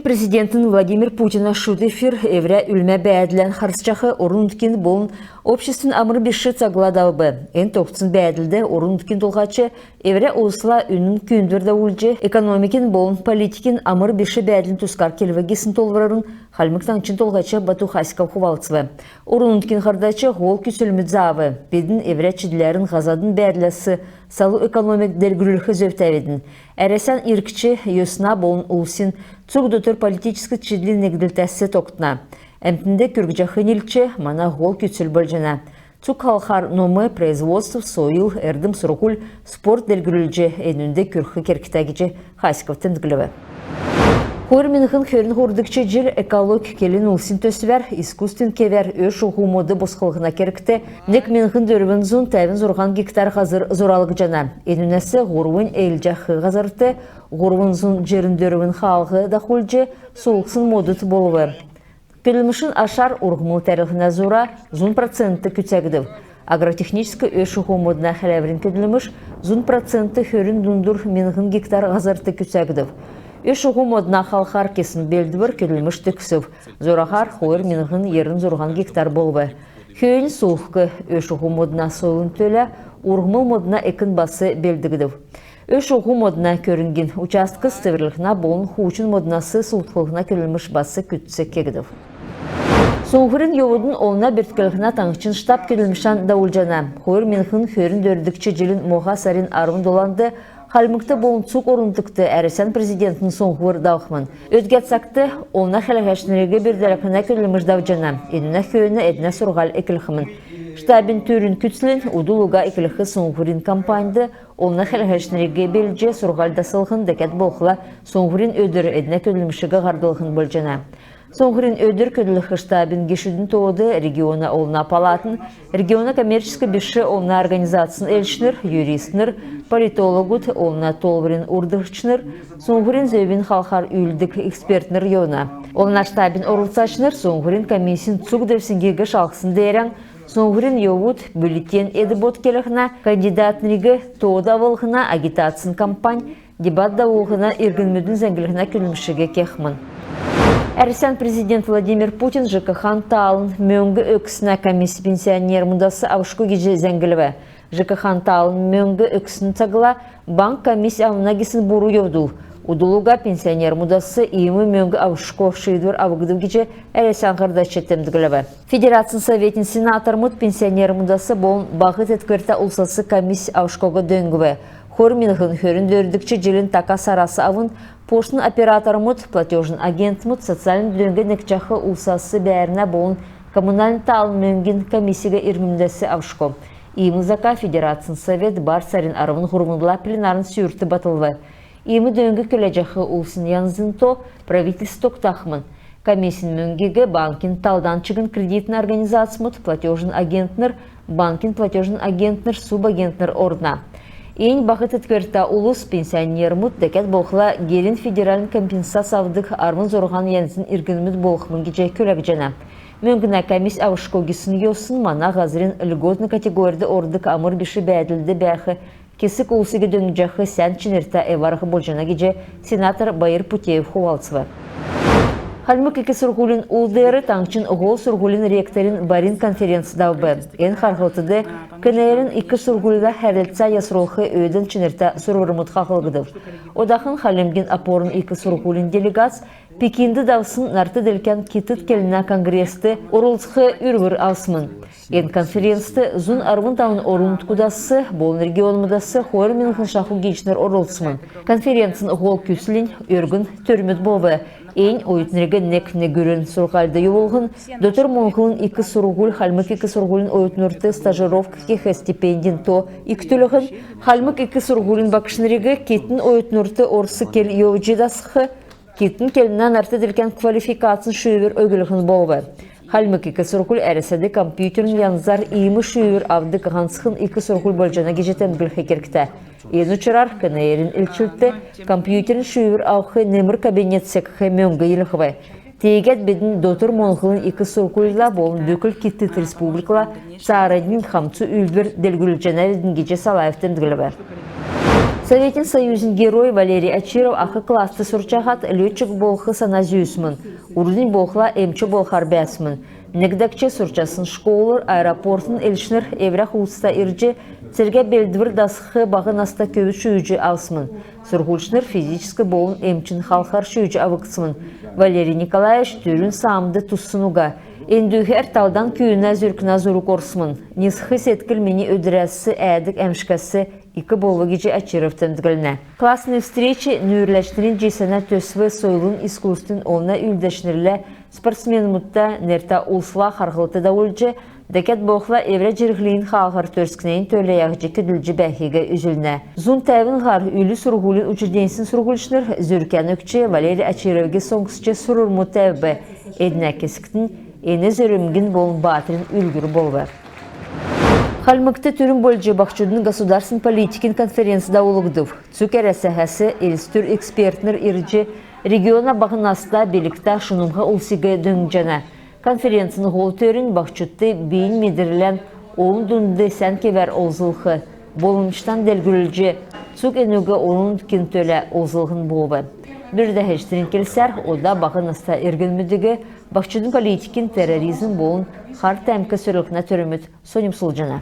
президентин Владимир Путина шут эфир эвря үлмә бәділен харсчахы орын үткен болын обществен амыр беші цагладалбы. Эн тоқтсын бәділді орын үткен толғачы эвря осла үнін күндірді үлже экономикин болын политикин амыр беші бәділін тұскар келвегесін толварарын халмык таңчын толғачы Бату Хаськов хувалцывы. Орын үткен қардачы ғол күсілмі завы. Бедін эвря чидлерін ғазадын бәділесі салу экономик дәргүрілхі зөптәведін. Әресен иркчі йосна болын улсин цугдотыр политический чидлин негділтәсі тоқтына. Әмтінде күргіжақын илчі мана ғол күтсіл бөлжіна. Цуг халқар номы производств, сойыл, әрдім сұрғыл, спорт дәргүрілжі әнінде күрхі керкітәгічі Хаськовтын дігілі. Хөрминхын хөрін хордыкчы жер эколог келін улсин төсвер, искусствен кевер өш ұғу моды босқылғына керікті, нек менхын дөрвін зун тәвін зорған гектар ғазыр зоралық жана. Енінесі ғорвын әйілжақы ғазырты, ғорвын зун жерін дөрвін халғы да құлжы соғықсын модыт болуы. Келімішін ашар ұрғымыл тәріхіне зора зун проценті күтсәгдів. Агротехническі өш ұғу модына хәләврін кеділіміш зун проценті хөрін дундур менхын гектар ғазырты күтсәгдів. Өш ұғу модына қалқар кесін белдібір келіміш түксів. Зорахар қойыр менғын ерін зорған гектар болбы. Хүйін соғқы өш ұғу модына сойлын төлі, ұрғымыл модына екін басы белдігідів. Өш ұғу модына көрінген участқы стеверліғына болын хучын модынасы сұлтқылығына келіміш басы күтсі кегідів. Соңғырын йовудын олына бірткілігіна таңқчын штаб келімішан даулжана. Қойыр менғын хөрін дөрдікчі жылын моға сарин арвын доланды, Халмыкты болын цук орындықты әресен президентінің соңғыр дауқмын. Өтгәтсақты, олына хәләхәшінерге бірдәрәкіна көліміш дауджана, еніне хүйіні әдіне сұрғал екіліқімін. Штабин түрін күтсілін, удулуға екіліқі соңғырын кампанды, олына хәләхәшінерге белже сұрғалда сылғын дәкәт болқыла соңғырын өдір әдіне көлімішігі ғардылығын бөлжана. Соңғырын өдір көділіқі штабин кешудің тоғыды региона олына палатын, региона коммерческий беші олына организациясын әлшінір, юристнір, политологут олына толвырын ұрдықшыныр, соңғырын зөйбін халқар үйлдік экспертнір йона. Олына штабин орылсашыныр, соңғырын комиссиян цук дәвсінгегі шалқысын дәрен, соңғырын йовуд бюллетен едібот келіғына, кандидатнырығы тоғыда волғына агитациясын кампань, дебат даволғына иргінмедің зәңгілігіне күлімшіге кехмін. Әрсен президент Владимир Путин ЖКХ талын мөңгі өкісіне комиссия пенсионер мұндасы авышқы кеже зәңгіліві. ЖКХ талын мөңгі өкісін тағыла банк комиссия авына кесін бұру еудул. Удулуға пенсионер мұндасы иымы мөңгі авышқы шейдвер авығыдып кеже әрсен қырда четтемдігіліві. Федерация Советин сенатор мұд пенсионер мұндасы болын бағыт еткерті ұлсасы комиссия авышқыға дөңгіві. Хөрминғын хөрін дөрдікчі жылын тақа сарасы авын поштын оператор мұд, платежын агент мұд, социалын дөңгі некчақы ұлсасы бәріне болын коммунальный талын мөңген комиссияға ирміндесі авшко. Имызака Федерациян Совет бар сарин арвын ғұрмындыла пленарын сүйірті батылы. Имы дөңгі көләжақы ұлсын янзын то правительство тоқтақмын. Комиссиян мөңгегі банкин талдан чыгын кредитный организация мұд, платежын агентнер, банкин платежын агентнер, субагентнер ордна. Ең бақыт еткерті ұлыс пенсионер мұд дәкет болқыла герін федералын компенсация авдық армын зорған янзын иргінміт болқымын кеже көлік жана. Мөңгіна комиссия авышко кесін еусын мана ғазырын үлготны категорияды ордық амыр беші бәділді бәқі кесік ұлсыға дөңгіжақы сән чынерті әварғы болжана кеже сенатор Байыр Путеев хувалцывы. Халмык екі сұрғылын ұлдары таңчын ғол сұрғылын ректорин барин конференция даубы. Ен қарғылтыды кінерін екі сұрғылыға әрілтса ясыролқы өйдін чынырта сұрғырымыт қақылғыдыр. Одақын халемген апорын екі сұрғылын делегат Пекинді даусын нарты делкен кетіт келіна конгрессті орылтқы үргір алсымын. Ен конференцияты зұн арвын таун орынт кудасы, болын регион мұдасы қойыр менің шақу геншінер орылтсымын. Конференциян ғол күсілін өргін түрмет болы. Ең ойытынырығы некне көрін сұрғалды юолғын, дөтір мұнғылын екі сұрғыл, халмык екі сұрғылын ойытынырты стажировка кеха стипендин то иктілігін, халмык екі сұрғылын бақшынырығы кетін ойытынырты орсы кел еуджедасықы, кетін келінен арты ділкен квалификациян шүйвер өгілігін болы. Халмык екі сұрғыл әреседі компьютерін янзар иімі шүйвер авдық ғансықын екі сұрғыл болжана кежетен білхе керкті. Ен ұчырар кінайерін үлчілті компьютерін шүйвер ауқы немір кабинет секхе мөңгі еліғывы. Тегет бедін дотыр монғылын екі сұрғылыла болын дөкіл кеттіт республикала сарайдың қамцы үлбір делгүлі жәнәлдің кеже салайыфтен дігілі Советин Союзин герой Валерий Ачиров ақы класты сурчағат летчик болхы сана зюсмін. Урдин болхла эмчі болхар бәсмін. Негдакче сурчасын школыр аэропортын элшнер еврах уста ирджи терге белдвір дасқы бағын аста көбі шүйджі алсмын. Сургульшнер физическі болын эмчин халқар шүйджі авықсмын. Валерий Николаевич түрін самды туссынуға. Эндүхер талдан күйіне зүркіна зұру корсмын. Несхы сеткіл мені өдірәсі әдік әмшкасы iki bolu gece Ачировтан дгіліне. Классные встречи нүйірләшнерін жесена төсві сойлын искусствен онына үлдәшнерлі спортсмен мұтта нерта улсыла қарғылты да өлжі, дәкет боқла евре жергілейін қалғар төрскінейін төлі яғжы күділжі бәхеге үзіліне. Зун тәвін ғар үлі сұрғулын учреденсін сұрғылшныр зүркен өкче Валерий Ачировге соңғысче сұрыр мұтәвбі едіне кескітін ені зөрімгін болын батырын үлгір болбар. Халмыкты түрін бөлжі бақчудың государственный политикин конференцияда олығдыв. Цукер әсәхәсі елістір экспертнер ирджі региона бағынаста белікта шынымға ұлсиге дөңжәні. Конференцияны ғол төрін бақчудты бейін медірлен оғын дүнді сән кевер олзылғы. Болынштан дәлгүрілжі цук әнуге оның кентөлі олзылғын болы. Бірді әштерін келсәр, ода бағынаста ерген мүдігі бақчудың политикин терроризм болын қар тәмкі сөрілікіне түріміт Соним Сұлжана.